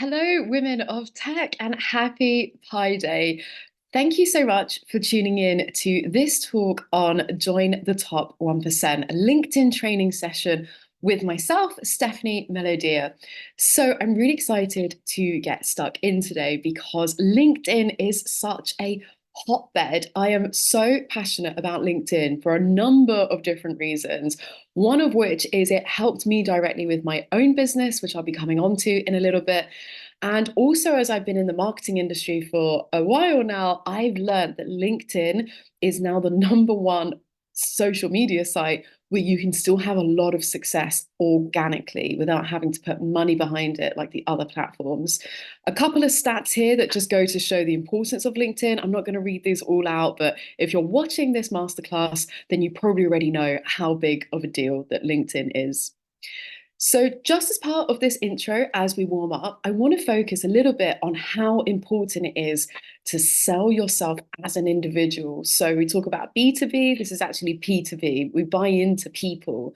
Hello, women of tech, and happy Pi Day. Thank you so much for tuning in to this talk on Join the Top 1%, a LinkedIn training session with myself, Stephanie Melodia. So I'm really excited to get stuck in today because LinkedIn is such a hotbed. I am so passionate about LinkedIn for a number of different reasons. One of which is it helped me directly with my own business, which I'll be coming on to in a little bit. And also, as I've been in the marketing industry for a while now, I've learned that LinkedIn is now the number one social media site where you can still have a lot of success organically without having to put money behind it like the other platforms. A couple of stats here that just go to show the importance of LinkedIn. I'm not going to read these all out, but if you're watching this masterclass, then you probably already know how big of a deal that LinkedIn is. So, just as part of this intro, as we warm up, I want to focus a little bit on how important it is to sell yourself as an individual. So, we talk about B2B, this is actually P2V. We buy into people.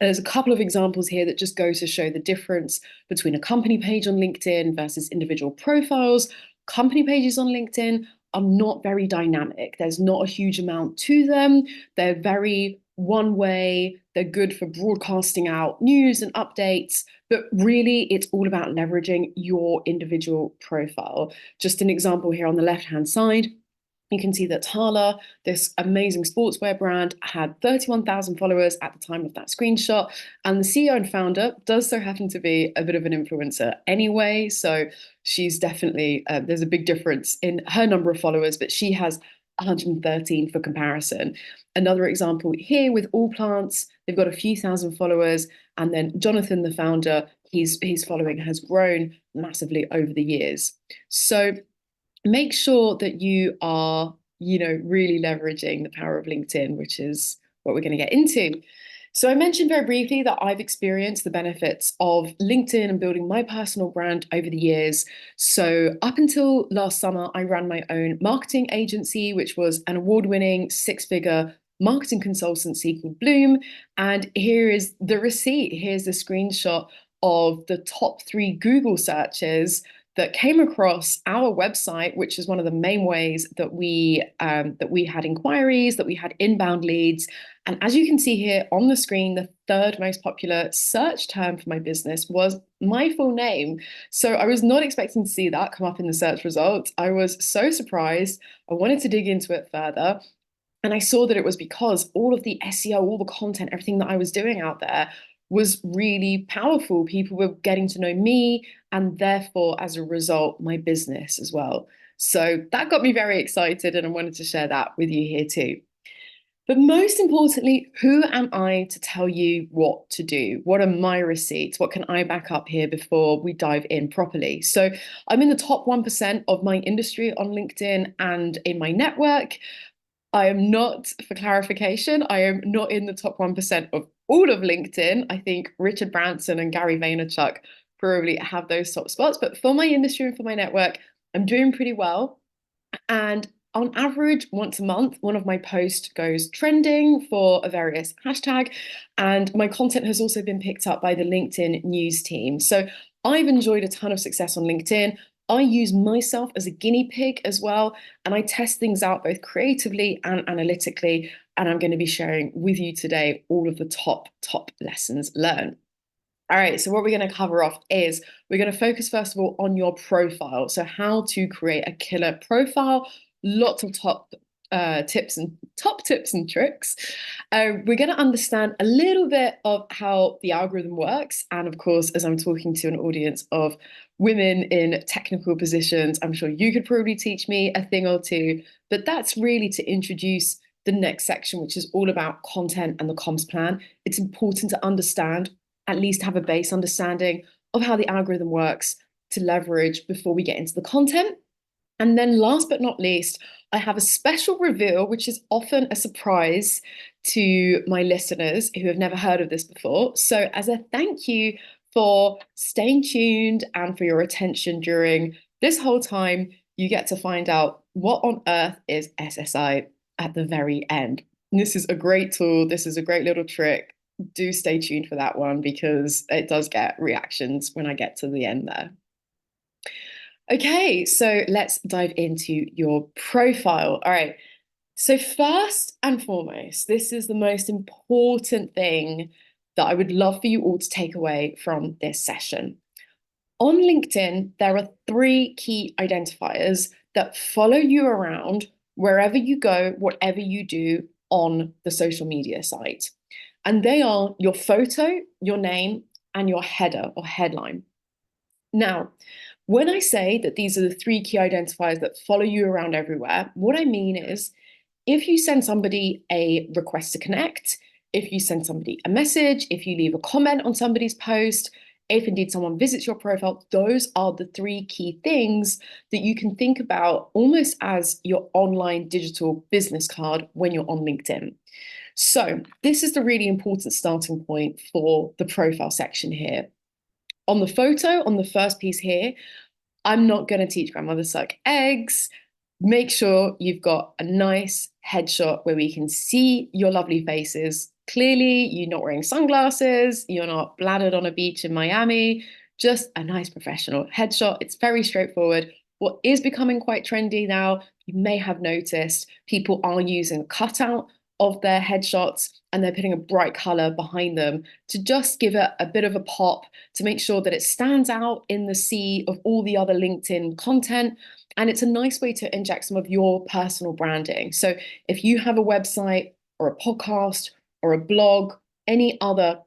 There's a couple of examples here that just go to show the difference between a company page on LinkedIn versus individual profiles. Company pages on LinkedIn are not very dynamic, there's not a huge amount to them, they're very one way, they're good for broadcasting out news and updates, but really it's all about leveraging your individual profile. Just an example here on the left-hand side, you can see that Tala, this amazing sportswear brand, had 31,000 followers at the time of that screenshot. And the CEO and founder does so happen to be a bit of an influencer anyway. So she's definitely, there's a big difference in her number of followers, but she has 113 for comparison. Another example here with All Plants, they've got a few thousand followers. And then Jonathan, the founder, his following has grown massively over the years. So make sure that you are, really leveraging the power of LinkedIn, which is what we're going to get into. So I mentioned very briefly that I've experienced the benefits of LinkedIn and building my personal brand over the years. So up until last summer, I ran my own marketing agency, which was an award-winning six-figure marketing consultancy called Bloom. And here is the receipt. Here's a screenshot of the top 3 Google searches that came across our website, which is one of the main ways that we had inquiries, that we had inbound leads. And as you can see here on the screen, the third most popular search term for my business was my full name. So I was not expecting to see that come up in the search results. I was so surprised. I wanted to dig into it further. And I saw that it was because all of the SEO, all the content, everything that I was doing out there was really powerful. People were getting to know me and therefore, as a result, my business as well. So that got me very excited and I wanted to share that with you here too. But most importantly, who am I to tell you what to do? What are my receipts? What can I back up here before we dive in properly? So I'm in the top 1% of my industry on LinkedIn and in my network. I am not, for clarification, I am not in the top 1% of all of LinkedIn. I think Richard Branson and Gary Vaynerchuk probably have those top spots. But for my industry and for my network, I'm doing pretty well. And on average, once a month, one of my posts goes trending for a various hashtag. And my content has also been picked up by the LinkedIn news team. So I've enjoyed a ton of success on LinkedIn. I use myself as a guinea pig as well, and I test things out both creatively and analytically. And I'm going to be sharing with you today all of the top lessons learned. All right, so what we're going to cover off is we're going to focus first of all on your profile. So how to create a killer profile, lots of top tips and tricks. We're going to understand a little bit of how the algorithm works. And of course, as I'm talking to an audience of women in technical positions, I'm sure you could probably teach me a thing or two. But that's really to introduce the next section, which is all about content and the comms plan. It's important to understand, at least have a base understanding of how the algorithm works to leverage before we get into the content. And then last but not least, I have a special reveal, which is often a surprise to my listeners who have never heard of this before. So as a thank you for staying tuned and for your attention during this whole time, you get to find out what on earth is SSI at the very end. And this is a great tool. This is a great little trick. Do stay tuned for that one because it does get reactions when I get to the end there. Okay, so let's dive into your profile. All right. So, first and foremost, this is the most important thing that I would love for you all to take away from this session. On LinkedIn, there are three key identifiers that follow you around wherever you go, whatever you do on the social media site. And they are your photo, your name, and your header or headline. Now, when I say that these are the three key identifiers that follow you around everywhere, what I mean is if you send somebody a request to connect, if you send somebody a message, if you leave a comment on somebody's post, if indeed someone visits your profile, those are the three key things that you can think about almost as your online digital business card when you're on LinkedIn. So, this is the really important starting point for the profile section here. On the photo, on the first piece here, I'm not going to teach grandmother suck eggs. Make sure you've got a nice headshot where we can see your lovely faces. Clearly, you're not wearing sunglasses, you're not bladdered on a beach in Miami, just a nice professional headshot. It's very straightforward. What is becoming quite trendy now, you may have noticed people are using a cutout of their headshots and they're putting a bright color behind them to just give it a bit of a pop to make sure that it stands out in the sea of all the other LinkedIn content. And it's a nice way to inject some of your personal branding. So if you have a website or a podcast or a blog, any other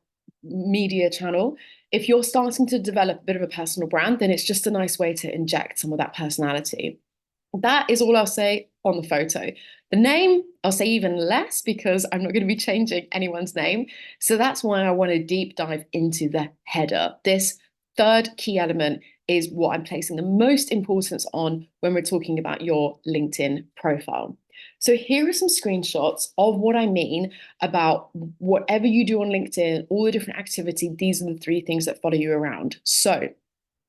media channel, if you're starting to develop a bit of a personal brand, then it's just a nice way to inject some of that personality. That is all I'll say on the photo. The name, I'll say even less because I'm not going to be changing anyone's name. So that's why I want to deep dive into the header. This third key element is what I'm placing the most importance on when we're talking about your LinkedIn profile. So here are some screenshots of what I mean about whatever you do on LinkedIn, all the different activity. These are the three things that follow you around. So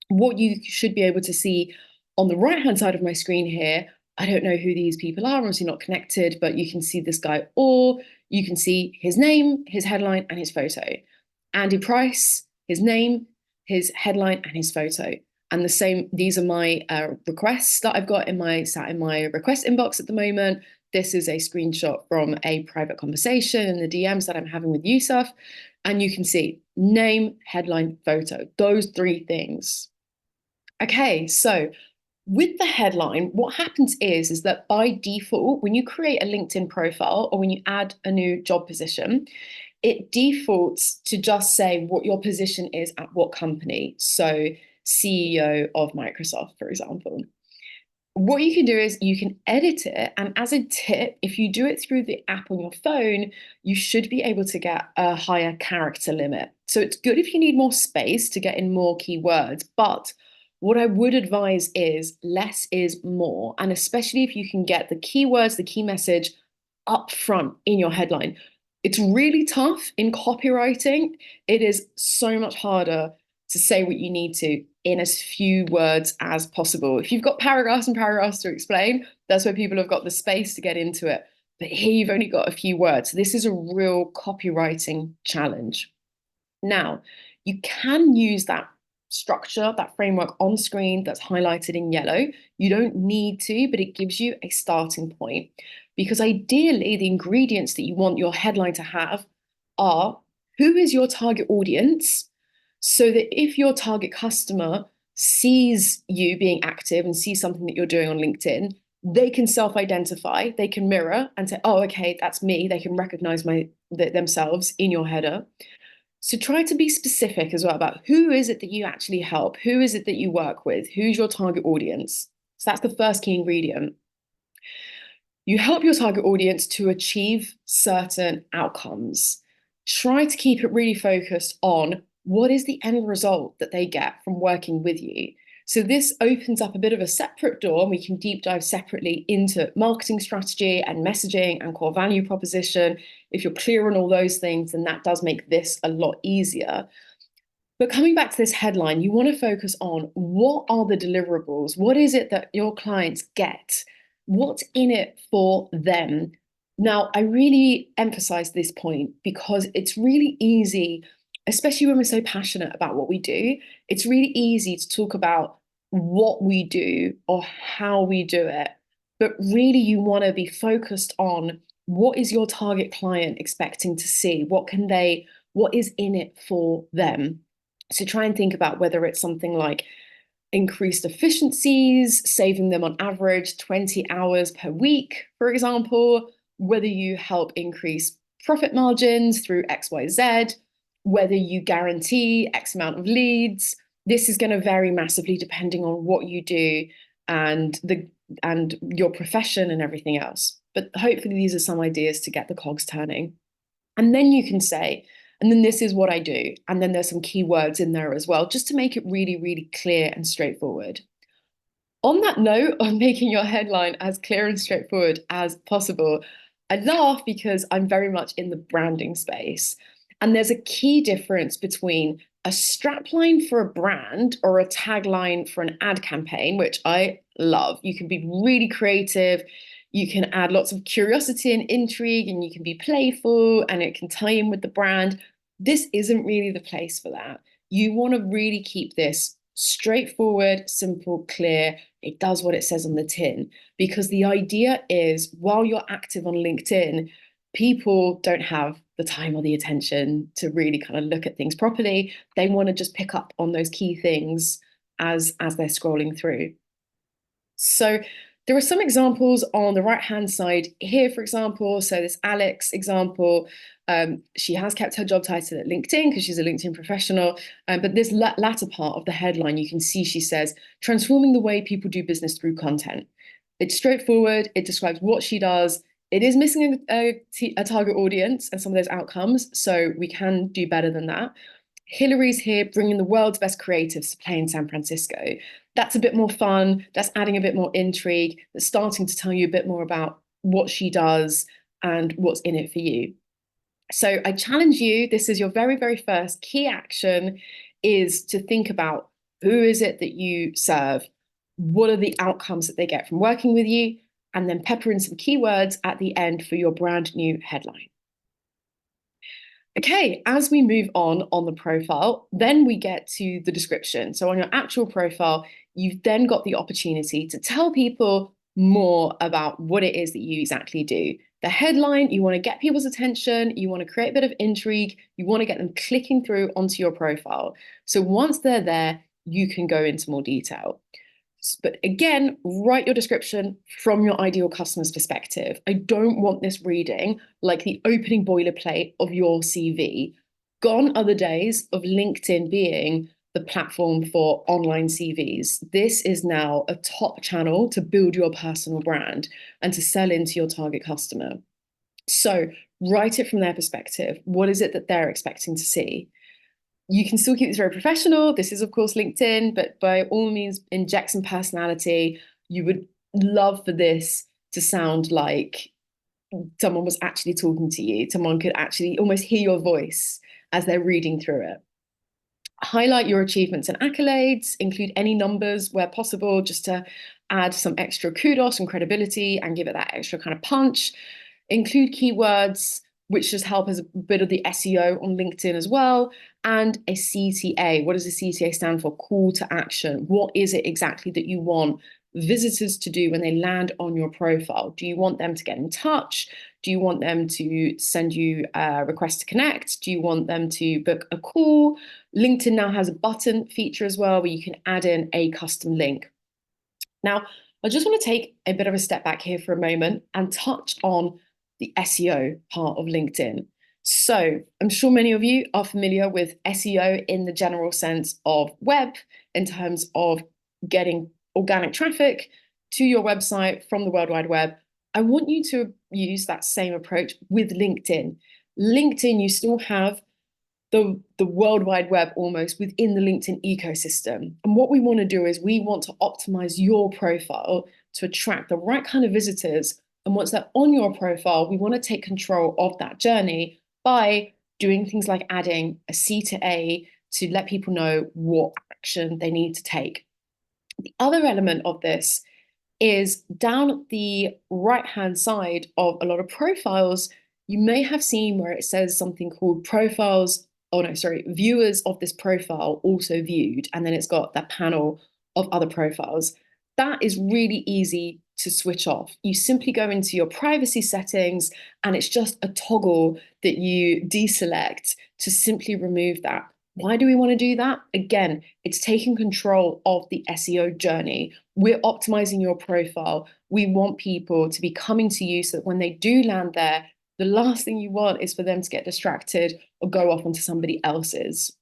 what you should be able to see on the right-hand side of my screen here, I don't know who these people are, obviously not connected, but you can see this guy, or you can see his name, his headline, and his photo. Andy Price, his name, his headline, and his photo. And the same, these are my requests that I've got in my request inbox at the moment. This is a screenshot from a private conversation in the DMs that I'm having with Yusuf. And you can see name, headline, photo, those three things. Okay, so with the headline, what happens is that by default, when you create a LinkedIn profile or when you add a new job position, it defaults to just say what your position is at what company. So CEO of Microsoft, for example. What you can do is you can edit it. And as a tip, if you do it through the app on your phone, you should be able to get a higher character limit. So it's good if you need more space to get in more keywords. But what I would advise is less is more. And especially if you can get the keywords, the key message up front in your headline. It's really tough in copywriting. It is so much harder to say what you need to in as few words as possible. If you've got paragraphs and paragraphs to explain, that's where people have got the space to get into it. But here you've only got a few words. This is a real copywriting challenge. Now, you can use that structure, that framework on screen that's highlighted in yellow. You don't need to, but it gives you a starting point. Because ideally, the ingredients that you want your headline to have are who is your target audience? So that if your target customer sees you being active and sees something that you're doing on LinkedIn, they can self-identify, they can mirror and say, oh, okay, that's me. They can recognize themselves in your header. So try to be specific as well about who is it that you actually help? Who is it that you work with? Who's your target audience? So that's the first key ingredient. You help your target audience to achieve certain outcomes. Try to keep it really focused on what is the end result that they get from working with you. So this opens up a bit of a separate door, and we can deep dive separately into marketing strategy and messaging and core value proposition. If you're clear on all those things, then that does make this a lot easier. But coming back to this headline, you want to focus on what are the deliverables? What is it that your clients get? What's in it for them? Now, I really emphasize this point because it's really easy, especially when we're so passionate about what we do, it's really easy to talk about what we do or how we do it, but really you want to be focused on what is your target client expecting to see? What is in it for them? So try and think about whether it's something like increased efficiencies, saving them on average 20 hours per week, for example, whether you help increase profit margins through XYZ, whether you guarantee X amount of leads. This is going to vary massively depending on what you do and your profession and everything else. But hopefully these are some ideas to get the cogs turning. And then you can say, and then this is what I do. And then there's some keywords in there as well, just to make it really, really clear and straightforward. On that note of making your headline as clear and straightforward as possible, I laugh because I'm very much in the branding space. And there's a key difference between a strapline for a brand or a tagline for an ad campaign, which I love. You can be really creative. You can add lots of curiosity and intrigue, and you can be playful, and it can tie in with the brand. This isn't really the place for that. You want to really keep this straightforward, simple, clear. It does what it says on the tin. Because the idea is while you're active on LinkedIn, people don't have the time or the attention to really kind of look at things properly. They want to just pick up on those key things as they're scrolling through. So there are some examples on the right-hand side here, for example. So this Alex example, she has kept her job title at LinkedIn because she's a LinkedIn professional. But this latter part of the headline, you can see she says, transforming the way people do business through content. It's straightforward. It describes what she does. It is missing a target audience and some of those outcomes. So we can do better than that. Hillary's here bringing the world's best creatives to play in San Francisco. That's a bit more fun. That's adding a bit more intrigue. That's starting to tell you a bit more about what she does and what's in it for you. So I challenge you, this is your very, very first key action, is to think about who is it that you serve? What are the outcomes that they get from working with you? And then pepper in some keywords at the end for your brand new headline. Okay, as we move on the profile, then we get to the description. So on your actual profile, you've then got the opportunity to tell people more about what it is that you exactly do. The headline, you want to get people's attention, you want to create a bit of intrigue, you want to get them clicking through onto your profile. So once they're there, you can go into more detail. But again, write your description from your ideal customer's perspective. I don't want this reading like the opening boilerplate of your CV. Gone are the days of LinkedIn being the platform for online CVs. This is now a top channel to build your personal brand and to sell into your target customer. So write it from their perspective. What is it that they're expecting to see? You can still keep this very professional. This is, of course, LinkedIn, but by all means, inject some personality. You would love for this to sound like someone was actually talking to you. Someone could actually almost hear your voice as they're reading through it. Highlight your achievements and accolades, include any numbers where possible, just to add some extra kudos and credibility and give it that extra kind of punch. Include keywords, which just help as a bit of the SEO on LinkedIn as well, and a CTA. What does a CTA stand for? Call to action. What is it exactly that you want visitors to do when they land on your profile? Do you want them to get in touch? Do you want them to send you a request to connect? Do you want them to book a call? LinkedIn now has a button feature as well where you can add in a custom link. Now, I just want to take a bit of a step back here for a moment and touch on the SEO part of LinkedIn. So I'm sure many of you are familiar with SEO in the general sense of web, in terms of getting organic traffic to your website from the World Wide Web. I want you to use that same approach with LinkedIn. LinkedIn, you still have the World Wide Web almost within the LinkedIn ecosystem. And what we want to do is we want to optimize your profile to attract the right kind of visitors. And once they're on your profile, we want to take control of that journey by doing things like adding a C to A to let people know what action they need to take. The other element of this is down the right-hand side of a lot of profiles, you may have seen where it says something called viewers of this profile also viewed. And then it's got that panel of other profiles. That is really easy to switch off. You simply go into your privacy settings and it's just a toggle that you deselect to simply remove that. Why do we want to do that? Again, it's taking control of the SEO journey. We're optimizing your profile. We want people to be coming to you so that when they do land there, the last thing you want is for them to get distracted or go off onto somebody else's.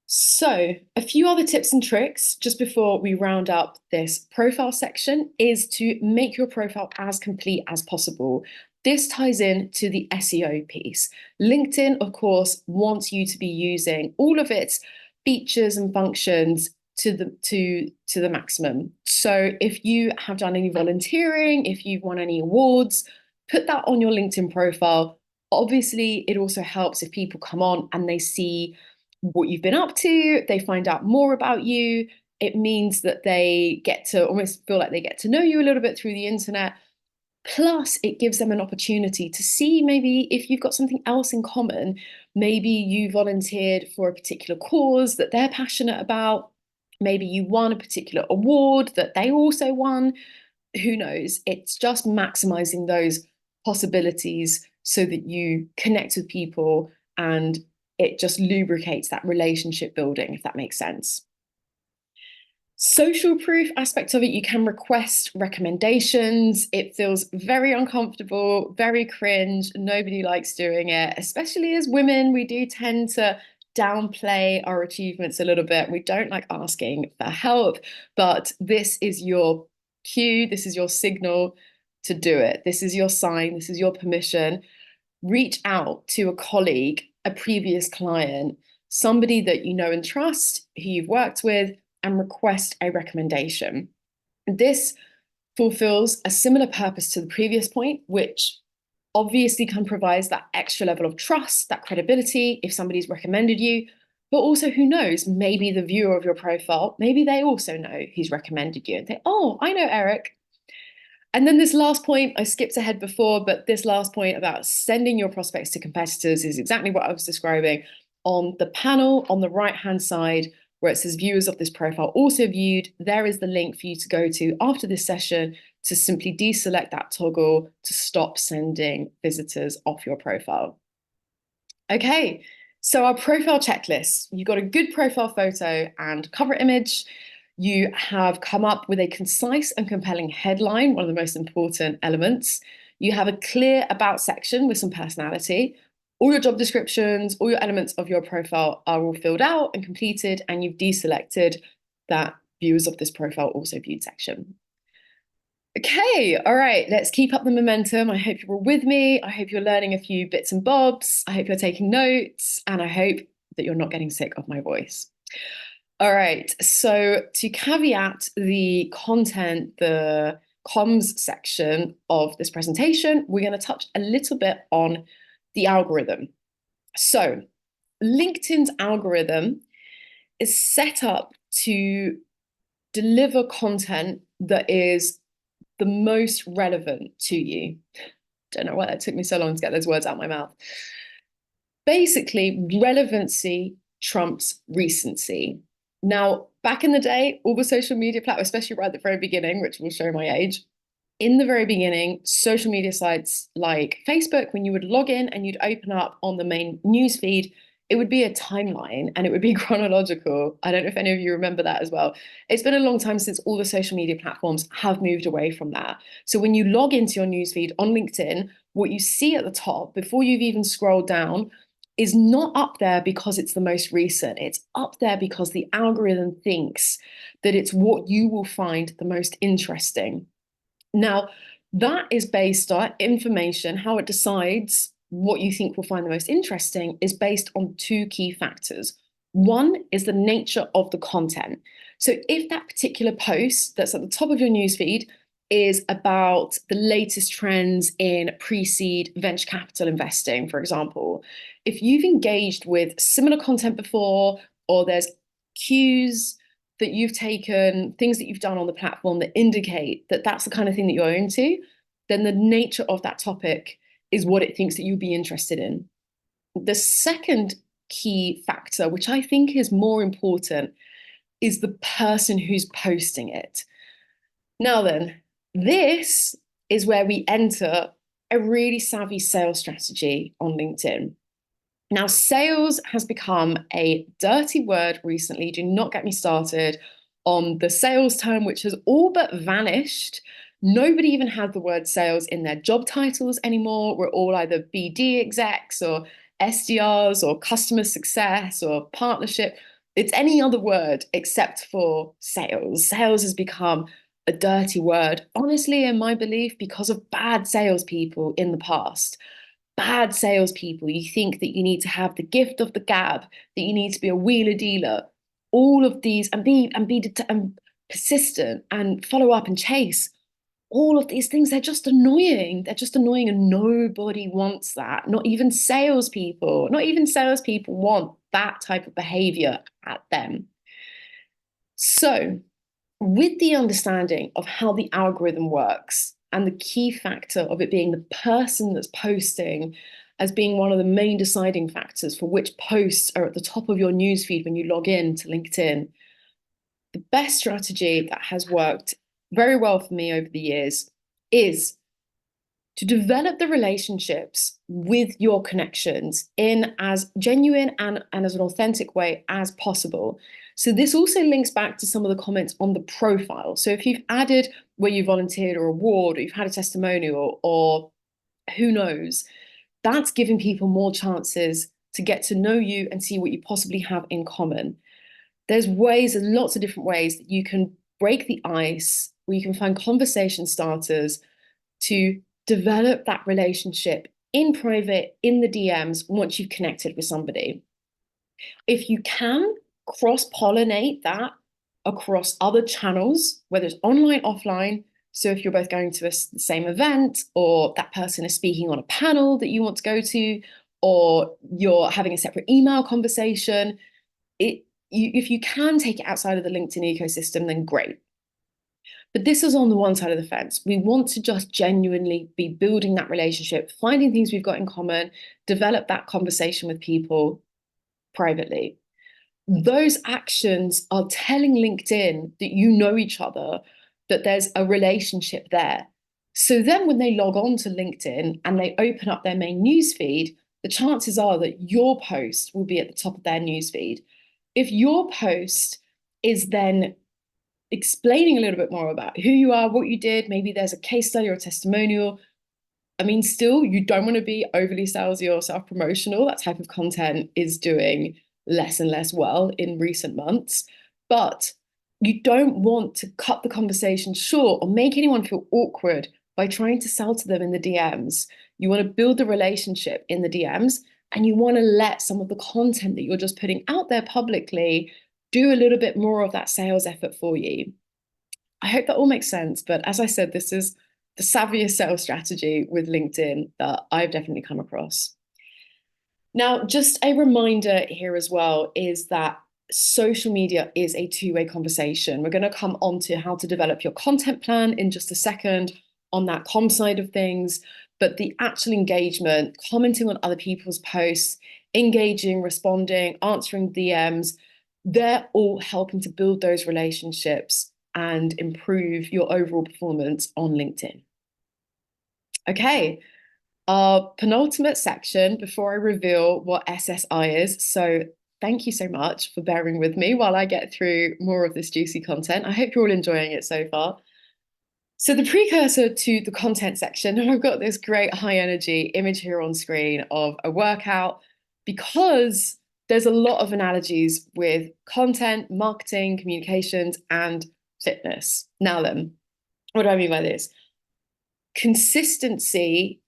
So, a few other tips and tricks just before we round up this profile section is to make your profile as complete as possible. This ties in to the SEO piece. LinkedIn, of course, wants you to be using all of its features and functions to the maximum. So, if you have done any volunteering, if you've won any awards, put that on your LinkedIn profile. Obviously, it also helps if people come on and they see what you've been up to, they find out more about you. It means that they get to almost feel like they get to know you a little bit through the internet. Plus, it gives them an opportunity to see maybe if you've got something else in common. Maybe you volunteered for a particular cause that they're passionate about. Maybe you won a particular award that they also won. Who knows? It's just maximizing those possibilities so that you connect with people and it just lubricates that relationship building, if that makes sense. Social proof aspect of it, you can request recommendations. It feels very uncomfortable, very cringe. Nobody likes doing it, especially as women. We do tend to downplay our achievements a little bit. We don't like asking for help, but this is your cue, this is your signal to do it. This is your sign, this is your permission. Reach out to a colleague, a previous client, somebody that you know and trust, who you've worked with, and request a recommendation. This fulfills a similar purpose to the previous point, which obviously can provide that extra level of trust, that credibility if somebody's recommended you. But also, who knows, maybe the viewer of your profile, maybe they also know who's recommended you and think, oh, I know Eric. And then this last point, I skipped ahead before, but this last point about sending your prospects to competitors is exactly what I was describing. On the panel on the right-hand side, where it says viewers of this profile also viewed, there is the link for you to go to after this session to simply deselect that toggle to stop sending visitors off your profile. Okay, so our profile checklist. You've got a good profile photo and cover image. You have come up with a concise and compelling headline, one of the most important elements. You have a clear about section with some personality. All your job descriptions, all your elements of your profile are all filled out and completed, and you've deselected that viewers of this profile also viewed section. Okay, all right, let's keep up the momentum. I hope you're all with me. I hope you're learning a few bits and bobs. I hope you're taking notes, and I hope that you're not getting sick of my voice. All right, so to caveat the content, the comms section of this presentation, we're going to touch a little bit on the algorithm. So LinkedIn's algorithm is set up to deliver content that is the most relevant to you. Don't know why that took me so long to get those words out of my mouth. Basically, relevancy trumps recency. Now, back in the day, all the social media platforms, especially right at the very beginning, which will show my age, in the very beginning, social media sites like Facebook, when you would log in and you'd open up on the main news feed, it would be a timeline and it would be chronological. I don't know if any of you remember that as well. It's been a long time since all the social media platforms have moved away from that. So when you log into your newsfeed on LinkedIn, what you see at the top before you've even scrolled down is not up there because it's the most recent. It's up there because the algorithm thinks that it's what you will find the most interesting. Now, that is based on information. How it decides what you think will find the most interesting is based on two key factors. One is the nature of the content. So if that particular post that's at the top of your newsfeed is about the latest trends in pre-seed venture capital investing, for example, if you've engaged with similar content before, or there's cues that you've taken, things that you've done on the platform that indicate that that's the kind of thing that you're into, then the nature of that topic is what it thinks that you'd be interested in. The second key factor, which I think is more important, is the person who's posting it. Now then, this is where we enter a really savvy sales strategy on LinkedIn. Now, sales has become a dirty word recently. Do not get me started on the sales term, which has all but vanished. Nobody even had the word sales in their job titles anymore. We're all either BD execs or SDRs or customer success or partnership. It's any other word except for sales. Sales has become a dirty word, honestly, in my belief, because of bad salespeople in the past. Bad salespeople, you think that you need to have the gift of the gab, that you need to be a wheeler dealer, all of these, and and persistent and follow up and chase. All of these things, they're just annoying. They're just annoying, and nobody wants that. Not even salespeople. Not even salespeople want that type of behavior at them. So, with the understanding of how the algorithm works and the key factor of it being the person that's posting as being one of the main deciding factors for which posts are at the top of your newsfeed when you log in to LinkedIn, the best strategy that has worked very well for me over the years is to develop the relationships with your connections in as genuine and as an authentic way as possible. So this also links back to some of the comments on the profile. So if you've added where you volunteered or award, or you've had a testimonial, or who knows, that's giving people more chances to get to know you and see what you possibly have in common. There's lots of different ways that you can break the ice, where you can find conversation starters to develop that relationship in private, in the DMs, once you've connected with somebody. If you can cross-pollinate that across other channels, whether it's online, offline, so if you're both going to the same event, or that person is speaking on a panel that you want to go to, or you're having a separate email conversation, if you can take it outside of the LinkedIn ecosystem, then great. But this is on the one side of the fence. We want to just genuinely be building that relationship, finding things we've got in common, develop that conversation with people privately. Those actions are telling LinkedIn that you know each other, that there's a relationship there. So then when they log on to LinkedIn and they open up their main newsfeed, the chances are that your post will be at the top of their newsfeed. If your post is then explaining a little bit more about who you are, what you did, maybe there's a case study or a testimonial. I mean, still, you don't want to be overly salesy or self-promotional. That type of content is doing less and less well in recent months. But you don't want to cut the conversation short or make anyone feel awkward by trying to sell to them in the DMs. You want to build the relationship in the DMs, and you want to let some of the content that you're just putting out there publicly do a little bit more of that sales effort for you. I hope that all makes sense. But as I said, this is the savviest sales strategy with LinkedIn that I've definitely come across. Now, just a reminder here as well is that social media is a two-way conversation. We're going to come on to how to develop your content plan in just a second on that comm side of things. But the actual engagement, commenting on other people's posts, engaging, responding, answering DMs, they're all helping to build those relationships and improve your overall performance on LinkedIn. Okay, our penultimate section before I reveal what SSI is. So thank you so much for bearing with me while I get through more of this juicy content. I hope you're all enjoying it so far. So the precursor to the content section, and I've got this great high energy image here on screen of a workout, because there's a lot of analogies with content, marketing, communications, and fitness. Now then, what do I mean by this? Consistency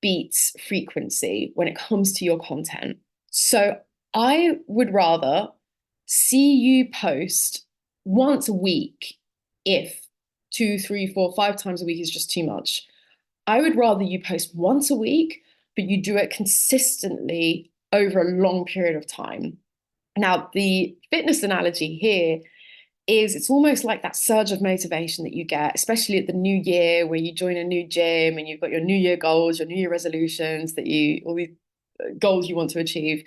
beats frequency when it comes to your content. So I would rather see you post once a week if 2, 3, 4, 5 times a week is just too much. I would rather you post once a week, but you do it consistently over a long period of time. Now, the fitness analogy here is it's almost like that surge of motivation that you get, especially at the new year, where you join a new gym and you've got your new year goals, your new year resolutions, all these goals you want to achieve.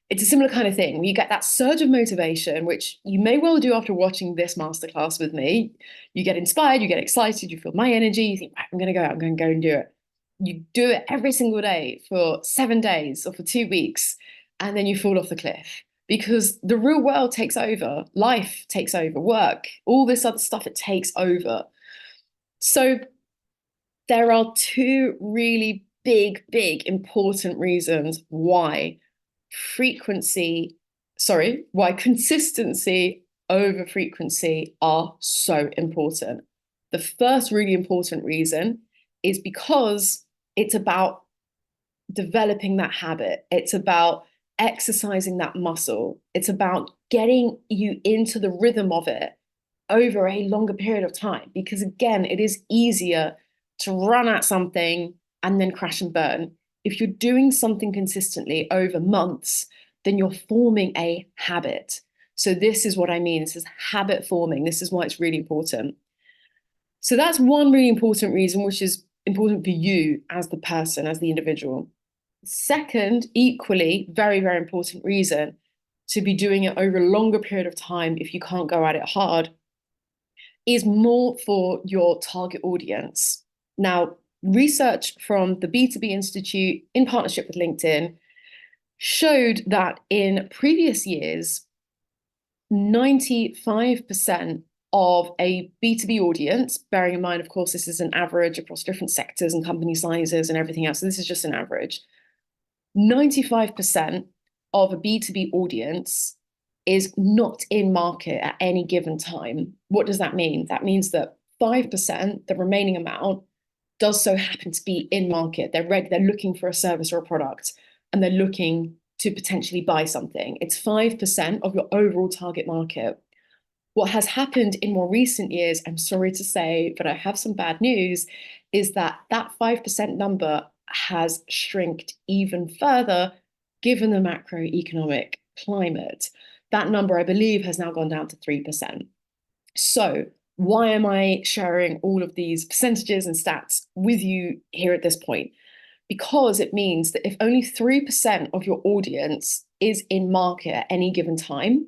It's a similar kind of thing. You get that surge of motivation, which you may well do after watching this masterclass with me. You get inspired, you get excited, you feel my energy, you think, right, I'm going to go and do it. You do it every single day for 7 days or for 2 weeks, and then you fall off the cliff because the real world takes over, life takes over, work, all this other stuff, it takes over. So there are two really big, important reasons frequency, why consistency over frequency are so important. The first really important reason is because it's about developing that habit. It's about exercising that muscle. It's about getting you into the rhythm of it over a longer period of time. Because again, it is easier to run at something and then crash and burn. If you're doing something consistently over months, then you're forming a habit. So this is what I mean. This is habit forming. This is why it's really important. So that's one really important reason, which is important for you as the person, as the individual. Second, equally, very important reason to be doing it over a longer period of time if you can't go at it hard is more for your target audience. Now, research from the B2B Institute in partnership with LinkedIn showed that in previous years, 95% of a B2B audience, bearing in mind, of course, this is an average across different sectors and company sizes and everything else. So this is just an average. 95% of a B2B audience is not in market at any given time. What does that mean? That means that 5%, the remaining amount, does so happen to be in market. They're looking for a service or a product, and they're looking to potentially buy something. It's 5% of your overall target market. What has happened in more recent years, I'm sorry to say, but I have some bad news, is that 5% number has shrinked even further given the macroeconomic climate. That number, I believe, has now gone down to 3%. So why am I sharing all of these percentages and stats with you here at this point? Because it means that if only 3% of your audience is in market at any given time,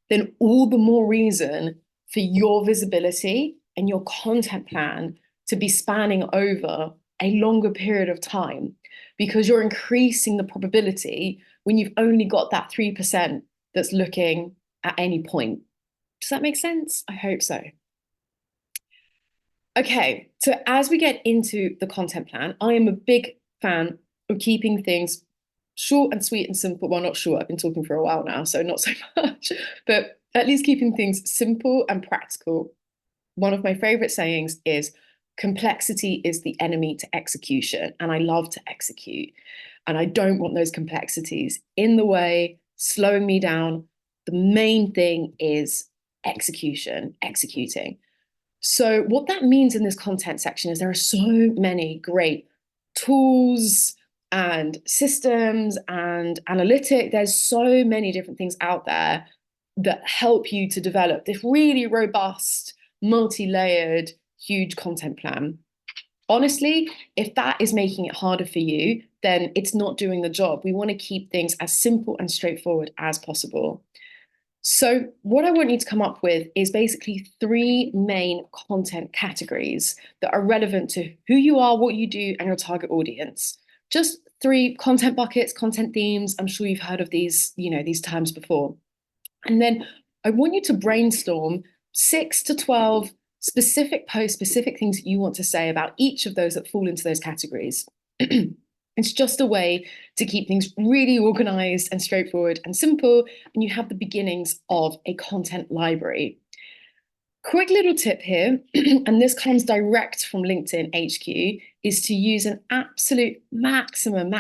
then all the more reason for your visibility and your content plan to be spanning over a longer period of time, because you're increasing the probability when you've only got that 3% that's looking at any point. Does that make sense? I hope so. Okay, so as we get into the content plan, I am a big fan of keeping things short and sweet and simple. Well, not short, I've been talking for a while now, so not so much, but at least keeping things simple and practical. One of my favorite sayings is complexity is the enemy to execution. And I love to execute. And I don't want those complexities in the way, slowing me down. The main thing is execution, executing. So what that means in this content section is there are so many great tools and systems and analytic. There's so many different things out there that help you to develop this really robust, multi-layered, huge content plan. Honestly, if that is making it harder for you, then it's not doing the job. We want to keep things as simple and straightforward as possible. So what I want you to come up with is basically 3 main content categories that are relevant to who you are, what you do, and your target audience. Just 3 content buckets, content themes. I'm sure you've heard of these, these terms before. And then I want you to brainstorm 6 to 12 specific posts, specific things that you want to say about each of those that fall into those categories. It's just a way to keep things really organized and straightforward and simple, and you have the beginnings of a content library. Quick little tip here, and this comes direct from LinkedIn HQ, is to use an absolute maximum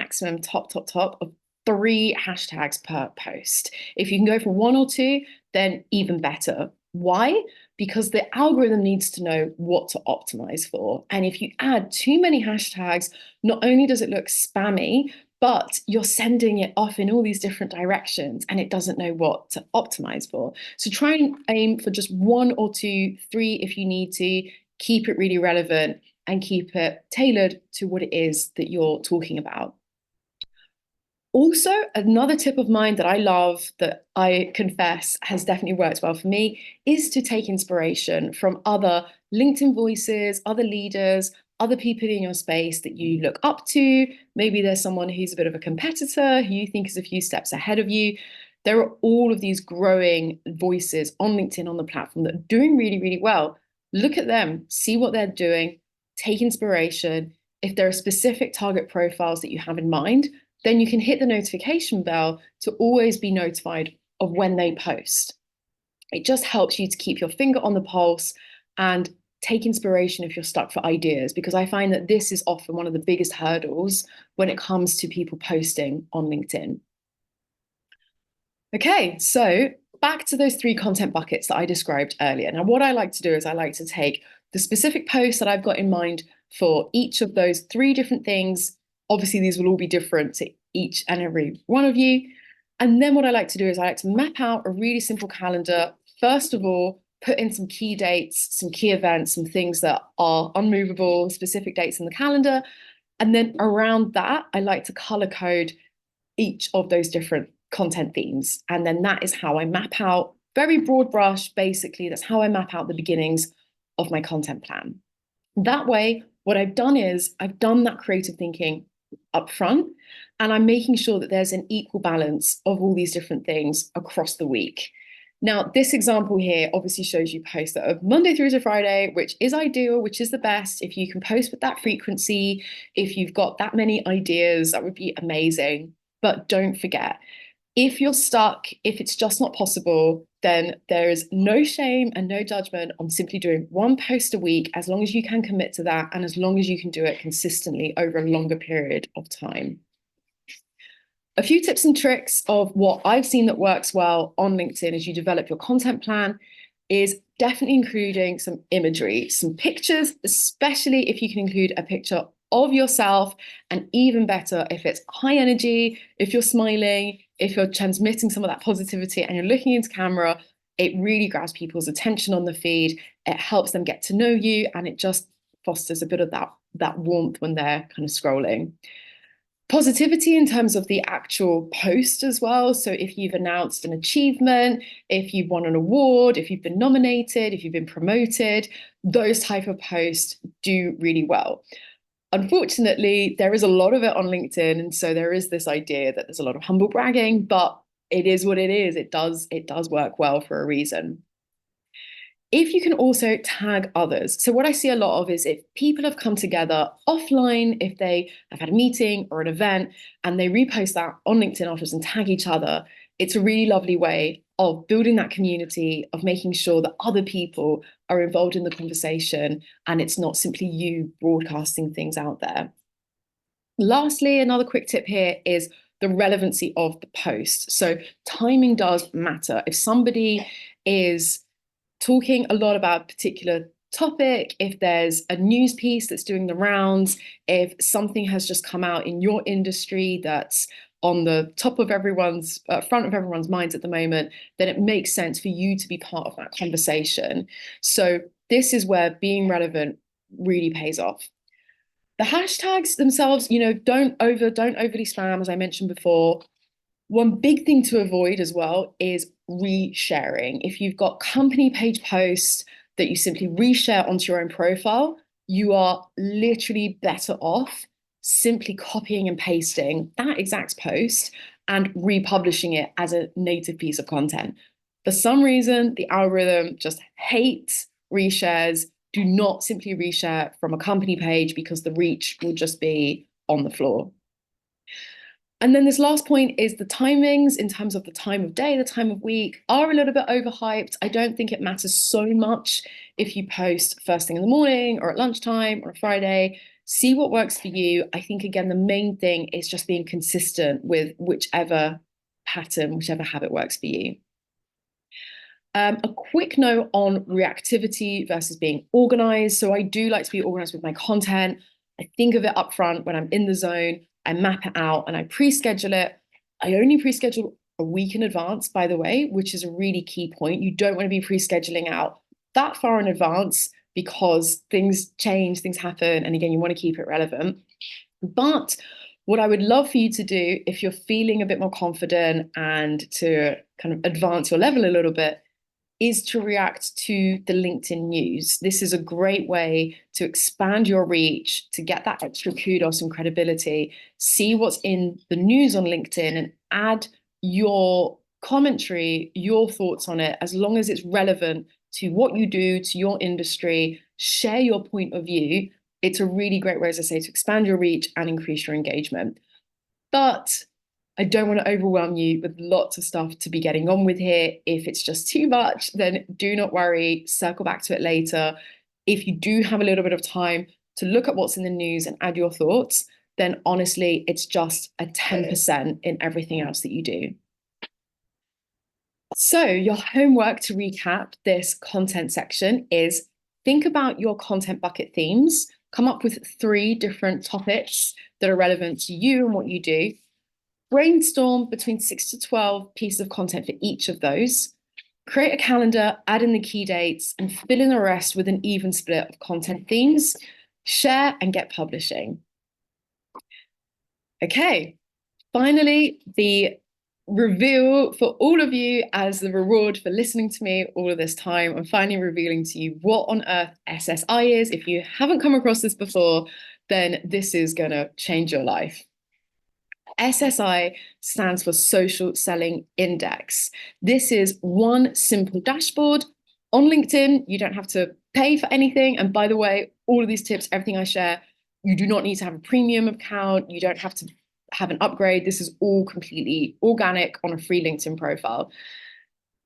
top of 3 hashtags per post. If you can go for 1 or 2, then even better. Why? Because the algorithm needs to know what to optimize for. And if you add too many hashtags, not only does it look spammy, but you're sending it off in all these different directions and it doesn't know what to optimize for. So try and aim for just 1 or 2, 3 if you need to. Keep it really relevant and keep it tailored to what it is that you're talking about. Also, another tip of mine that I love, that I confess has definitely worked well for me, is to take inspiration from other LinkedIn voices, other leaders, other people in your space that you look up to. Maybe there's someone who's a bit of a competitor who you think is a few steps ahead of you. There are all of these growing voices on LinkedIn, on the platform, that are doing really, really well. Look at them, see what they're doing, take inspiration. If there are specific target profiles that you have in mind, then you can hit the notification bell to always be notified of when they post. It just helps you to keep your finger on the pulse and take inspiration if you're stuck for ideas, because I find that this is often one of the biggest hurdles when it comes to people posting on LinkedIn. Okay, so back to those 3 content buckets that I described earlier. Now, what I like to do is I like to take the specific posts that I've got in mind for each of those 3 different things. Obviously, these will all be different to each and every one of you. And then what I like to do is I like to map out a really simple calendar. First of all, put in some key dates, some key events, some things that are unmovable, specific dates in the calendar. And then around that, I like to color code each of those different content themes. And then that is how I map out, very broad brush, basically, that's how I map out the beginnings of my content plan. That way, what I've done is I've done that creative thinking up front, and I'm making sure that there's an equal balance of all these different things across the week. Now, this example here obviously shows you posts that are Monday through to Friday, which is ideal, which is the best. If you can post with that frequency, if you've got that many ideas, that would be amazing. But don't forget, if you're stuck, if it's just not possible, then there is no shame and no judgment on simply doing 1 post a week, as long as you can commit to that and as long as you can do it consistently over a longer period of time. A few tips and tricks of what I've seen that works well on LinkedIn as you develop your content plan is definitely including some imagery, some pictures, especially if you can include a picture of yourself, and even better if it's high energy, if you're smiling, if you're transmitting some of that positivity and you're looking into camera. It really grabs people's attention on the feed. It helps them get to know you, and it just fosters a bit of that warmth when they're kind of scrolling. Positivity in terms of the actual post as well. So if you've announced an achievement, if you've won an award, if you've been nominated, if you've been promoted, those type of posts do really well. Unfortunately, there is a lot of it on LinkedIn, and so there is this idea that there's a lot of humble bragging, but it is what it is. It does work well for a reason. If you can also tag others. So what I see a lot of is if people have come together offline, if they have had a meeting or an event and they repost that on LinkedIn afterwards and tag each other, it's a really lovely way of building that community, of making sure that other people are involved in the conversation and it's not simply you broadcasting things out there. Lastly, another quick tip here is the relevancy of the post. So timing does matter. If somebody is talking a lot about a particular topic, if there's a news piece that's doing the rounds, if something has just come out in your industry that's on the top of everyone's front of everyone's minds at the moment, then it makes sense for you to be part of that conversation. So this is where being relevant really pays off. The hashtags themselves, don't overly spam, as I mentioned before. One big thing to avoid as well is resharing. If you've got company page posts that you simply reshare onto your own profile, you are literally better off simply copying and pasting that exact post and republishing it as a native piece of content. For some reason, the algorithm just hates reshares. Do not simply reshare from a company page because the reach will just be on the floor. And then this last point is the timings in terms of the time of day, the time of week are a little bit overhyped. I don't think it matters so much if you post first thing in the morning or at lunchtime or a Friday. See what works for you. I think, again, the main thing is just being consistent with whichever pattern, whichever habit works for you. A quick note on reactivity versus being organized. So I do like to be organized with my content. I think of it up front when I'm in the zone. I map it out and I pre-schedule it. I only pre-schedule a week in advance, by the way, which is a really key point. You don't want to be pre-scheduling out that far in advance because things change, things happen. And again, you want to keep it relevant. But What I would love for you to do, if you're feeling a bit more confident and to kind of advance your level a little bit, is to react to the LinkedIn news. This is a great way to expand your reach, to get that extra kudos and credibility, see what's in the news on LinkedIn and add your commentary, your thoughts on it, as long as it's relevant to what you do, to your industry, share your point of view. It's a really great way, as I say, to expand your reach and increase your engagement. But I don't want to overwhelm you with lots of stuff to be getting on with here. If it's just too much, then do not worry, circle back to it later. If you do have a little bit of time to look at what's in the news and add your thoughts, then honestly, it's just a 10% in everything else that you do. So your homework to recap this content section is think about your content bucket themes, come up with 3 different topics that are relevant to you and what you do. Brainstorm between 6 to 12 pieces of content for each of those. Create a calendar, add in the key dates, and fill in the rest with an even split of content themes. Share and get publishing. Okay, finally, the reveal for all of you as the reward for listening to me all of this time. I'm finally revealing to you what on earth SSI is. If you haven't come across this before, then this is going to change your life. SSI stands for Social Selling Index. This is one simple dashboard on LinkedIn. You don't have to pay for anything. And by the way, all of these tips, everything I share, you do not need to have a premium account. You don't have to have an upgrade. This is all completely organic on a free LinkedIn profile.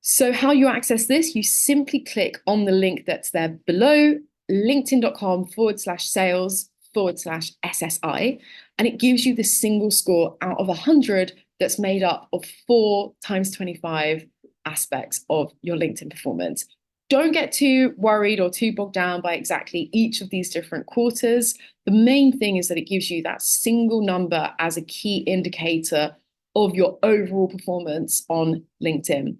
So how you access this, you simply click on the link that's there below, linkedin.com/sales/SSI, and it gives you the single score out of 100 that's made up of 4 times 25 aspects of your LinkedIn performance. Don't get too worried or too bogged down by exactly each of these different quarters. The main thing is that it gives you that single number as a key indicator of your overall performance on LinkedIn.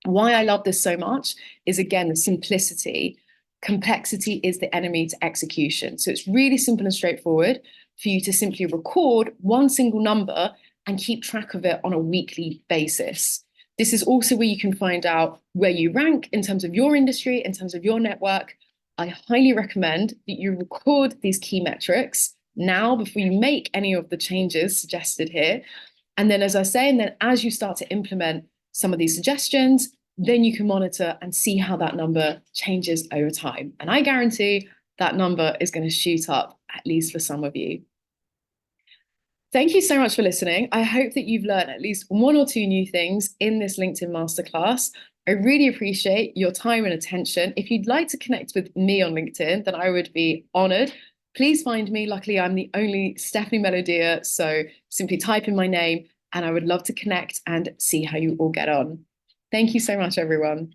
Why I love this so much is, again, the simplicity. Complexity is the enemy to execution. So it's really simple and straightforward for you to simply record one single number and keep track of it on a weekly basis. This is also where you can find out where you rank in terms of your industry, in terms of your network. I highly recommend that you record these key metrics now before you make any of the changes suggested here. And then, as I say, and then as you start to implement some of these suggestions, then you can monitor and see how that number changes over time. And I guarantee that number is going to shoot up, at least for some of you. Thank you so much for listening. I hope that you've learned at least 1 or 2 new things in this LinkedIn masterclass. I really appreciate your time and attention. If you'd like to connect with me on LinkedIn, then I would be honored. Please find me. Luckily, I'm the only Stephanie Melodia, so simply type in my name and I would love to connect and see how you all get on. Thank you so much, everyone.